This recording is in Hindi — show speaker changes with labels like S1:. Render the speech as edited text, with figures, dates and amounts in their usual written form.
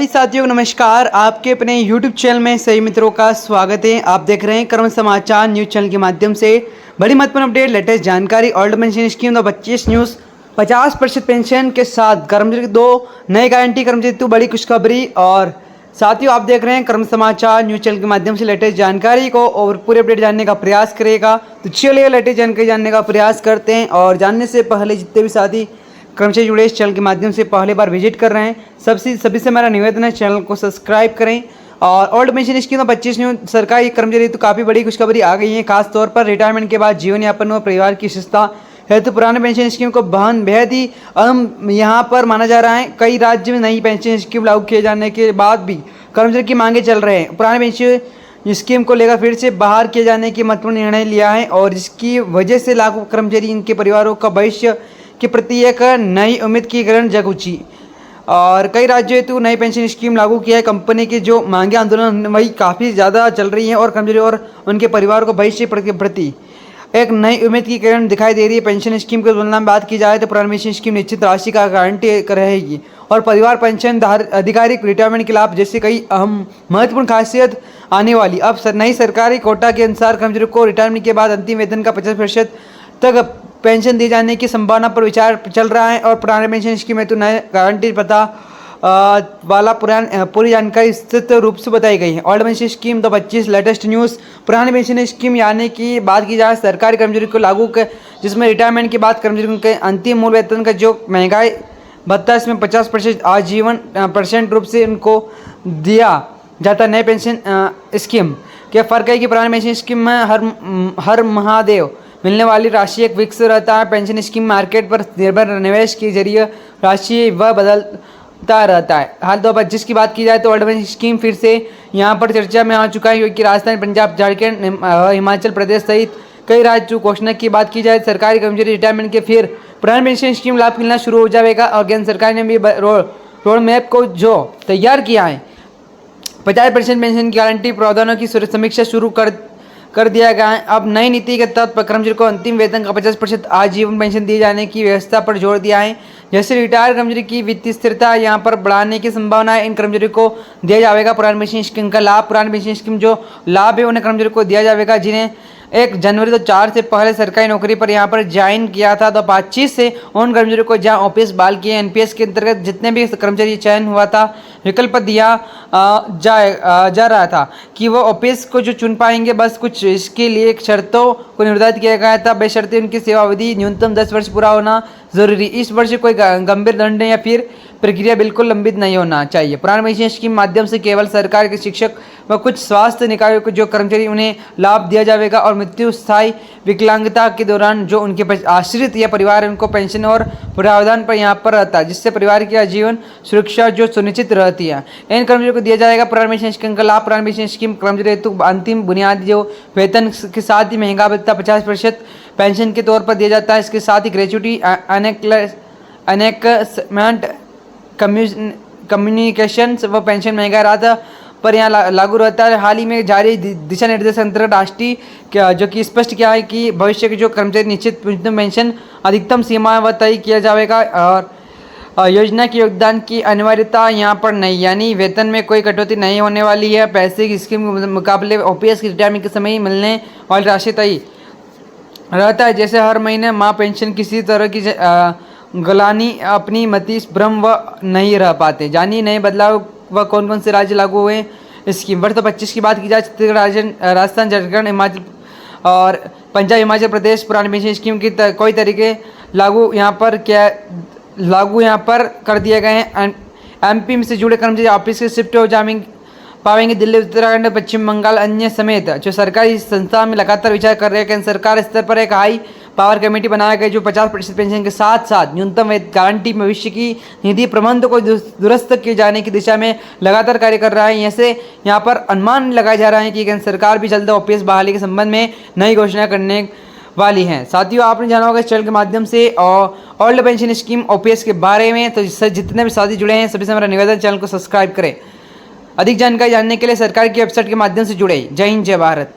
S1: सभी साथियों को नमस्कार। आपके अपने YouTube चैनल में सभी मित्रों का स्वागत है। आप देख रहे हैं कर्म समाचार न्यूज चैनल के माध्यम से बड़ी महत्वपूर्ण अपडेट, लेटेस्ट जानकारी। Old pension scheme 2025 news 50% pension के साथ कर्मचारी 2 नए गारंटी कर्मचारी तो बड़ी खुशखबरी। और साथियों आप देख रहे हैं कर्म समाचार न्यूज चैनल के माध्यम से लेटेस्ट जानकारी को और पूरे अपडेट जानने का प्रयास करेगा। तो चलिए लेटेस्ट जानकारी जानने का प्रयास करते हैं। और जानने से पहले जितने भी साथी कर्मचारी जुड़े इस चैनल के माध्यम से पहली बार विजिट कर रहे हैं, सभी से मेरा निवेदन है चैनल को सब्सक्राइब करें। और ओल्ड पेंशन स्कीम 25 न्यू सरकारी कर्मचारी तो काफ़ी बड़ी खुशखबरी आ गई है। खासतौर पर रिटायरमेंट के बाद जीवन यापन व परिवार की शिष्टता हेतु पुराने पेंशन स्कीम को बेहद ही अहम यहाँ पर माना जा रहा है। कई राज्य में नई पेंशन स्कीम लागू किए जाने के बाद भी कर्मचारी की मांगे चल रहे हैं। पुराने पेंशन स्कीम को लेकर फिर से बहाल किए जाने की महत्वपूर्ण निर्णय लिया है और जिसकी वजह से लाखों कर्मचारी इनके परिवारों का भविष्य के प्रति एक नई उम्मीद की किरण जग उठी। और कई राज्यों हेतु नई पेंशन स्कीम लागू किया है। कंपनी की जो मांगे आंदोलन वही काफ़ी ज़्यादा चल रही हैं और कर्मचारी और उनके परिवार को भविष्य के प्रति एक नई उम्मीद की किरण दिखाई दे रही है। पेंशन स्कीम की तुलना में बात की जाए तो पुरानी पेंशन स्कीम निश्चित राशि का गारंटी रहेगी और परिवार पेंशन अधिकारी रिटायरमेंट के लाभ जैसे कई अहम महत्वपूर्ण खासियत आने वाली। अब नई सरकारी कोटा के अनुसार कर्मचारियों को रिटायरमेंट के बाद अंतिम वेतन का 50% तक पेंशन दिए जाने की संभावना पर विचार चल रहा है। और पुराने पेंशन स्कीम में तो नए गारंटी पता वाला पूरी जानकारी स्थित रूप से बताई गई है। Old pension scheme 2025 latest news पुरानी पेंशन स्कीम यानी कि बात की जाए सरकारी कर्मचारी को लागू कर, जिसमें रिटायरमेंट के बाद कर्मचारियों के अंतिम मूल वेतन का जो महंगाई भत्ता इसमें 50% आजीवन % रूप से उनको दिया जाता। नए पेंशन स्कीम के फर्क है कि पुरानी पेंशन स्कीम में हर महादेव मिलने वाली राशि एक फिक्स रहता है। पेंशन स्कीम मार्केट पर निर्भर निवेश के जरिए राशि वह बदलता रहता है। हाल 2025 की बात की जाए तो ओल्ड पेंशन स्कीम फिर से यहाँ पर चर्चा में आ चुका है क्योंकि राजस्थान, पंजाब, झारखंड, हिमाचल प्रदेश सहित कई राज्यों घोषणा की बात की जाए सरकारी कर्मचारी रिटायरमेंट के फिर पुरानी पेंशन स्कीम लाभ मिलना शुरू हो जाएगा। और केंद्र सरकार ने भी रोड मैप को जो तैयार किया है 50% पेंशन की गारंटी प्रावधानों की समीक्षा शुरू कर दिया गया है। अब नई नीति के तहत कर्मचारी को अंतिम वेतन का 50% आजीवन पेंशन दिए जाने की व्यवस्था पर जोर दिया है। जैसे रिटायर कर्मचारी की वित्तीय स्थिरता यहाँ पर बढ़ाने की संभावना है। इन कर्मचारी को दिया जाएगा पुरानी पेंशन स्कीम का लाभ। पुरानी पेंशन स्कीम जो लाभ है उन्हें कर्मचारी को दिया जाएगा जिन्हें 1 जनवरी 2004 से पहले सरकारी नौकरी पर यहाँ पर ज्वाइन किया था। तो 25 से उन कर्मचारियों को जहाँ ऑफिस बहाल किए एनपीएस के अंतर्गत जितने भी कर्मचारी चयन हुआ था विकल्प दिया जा रहा था कि वो ऑफिस को जो चुन पाएंगे। बस कुछ इसके लिए शर्तों को निर्धारित किया गया था। बेशर्ते उनकी सेवा अवधि न्यूनतम 10 वर्ष पूरा होना जरूरी। इस वर्ष कोई गंभीर दंड या फिर प्रक्रिया बिल्कुल लंबित नहीं होना चाहिए। पुरानी पेंशन स्कीम माध्यम से केवल सरकार के शिक्षक व कुछ स्वास्थ्य निकायों को जो कर्मचारी उन्हें लाभ दिया जाएगा और मृत्यु, स्थायी विकलांगता के दौरान जो उनके आश्रित या परिवार उनको पेंशन और प्रावधान पर यहाँ पर रहता है जिससे परिवार की आजीवन सुरक्षा जो सुनिश्चित रहती है। इन कर्मचारियों को दिया जाएगा पुरानी पेंशन स्कीम का लाभ। पुरानी पेंशन स्कीम कर्मचारी हेतु अंतिम बुनियादी जो वेतन के साथ ही महंगा भत्ता 50% पेंशन के तौर पर दिया जाता है। इसके साथ ही ग्रेच्युटी, अनेकमेंट, कम्युनिकेशन व पेंशन महंगा रहा पर यहाँ लागू रहता है। हाल ही में जारी दिशा निर्देश अंतर्गत राष्ट्रीय जो कि स्पष्ट किया है कि भविष्य के जो कर्मचारी निश्चित पेंशन अधिकतम सीमा व तय किया जाएगा और योजना के योगदान की अनिवार्यता यहाँ पर नहीं, यानी वेतन में कोई कटौती नहीं होने वाली है। पैसे की स्कीम के मुकाबले ओपीएस की रिटायरमेंट के समय मिलने वाली राशि तय रहता है। जैसे हर महीने माँ पेंशन किसी तरह की गलानी अपनी मती भ्रम व नहीं रह पाते। जानिए नए बदलाव व कौन कौन से राज्य लागू हुए स्कीम। वर्ष 2025 की बात की जाए छत्तीसगढ़, राजस्थान, झारखंड, हिमाचल और पंजाब, हिमाचल प्रदेश पुरानी पेंशन स्कीम की कोई तरीके लागू यहाँ पर कर दिए गए हैं। एमपी में से जुड़े कर्मचारी ऑफिस से शिफ्ट हो पाएंगे। दिल्ली, उत्तराखंड, पश्चिम बंगाल अन्य समेत जो सरकारी संस्था में लगातार विचार कर रहे हैं। केंद्र सरकार स्तर पर एक हाई पावर कमेटी बनाया गया जो 50% पेंशन के साथ साथ न्यूनतम गारंटी भविष्य की निधि प्रबंध को दुरुस्त किए जाने की दिशा में लगातार कार्य कर रहा है। ऐसे यहाँ पर अनुमान लगाया जा रहा है कि केंद्र सरकार भी जल्द ऑफिस बहाली के संबंध में नई घोषणा करने वाली हैं। साथियों आपने जाना होगा इस चैनल के माध्यम से और ओल्ड पेंशन स्कीम ओपीएस के बारे में। तो जितने भी साथी जुड़े हैं सभी से मेरा निवेदन चैनल को सब्सक्राइब करें। अधिक जानकारी जानने के लिए सरकार की वेबसाइट के माध्यम से जुड़े। जय हिंद, जय भारत।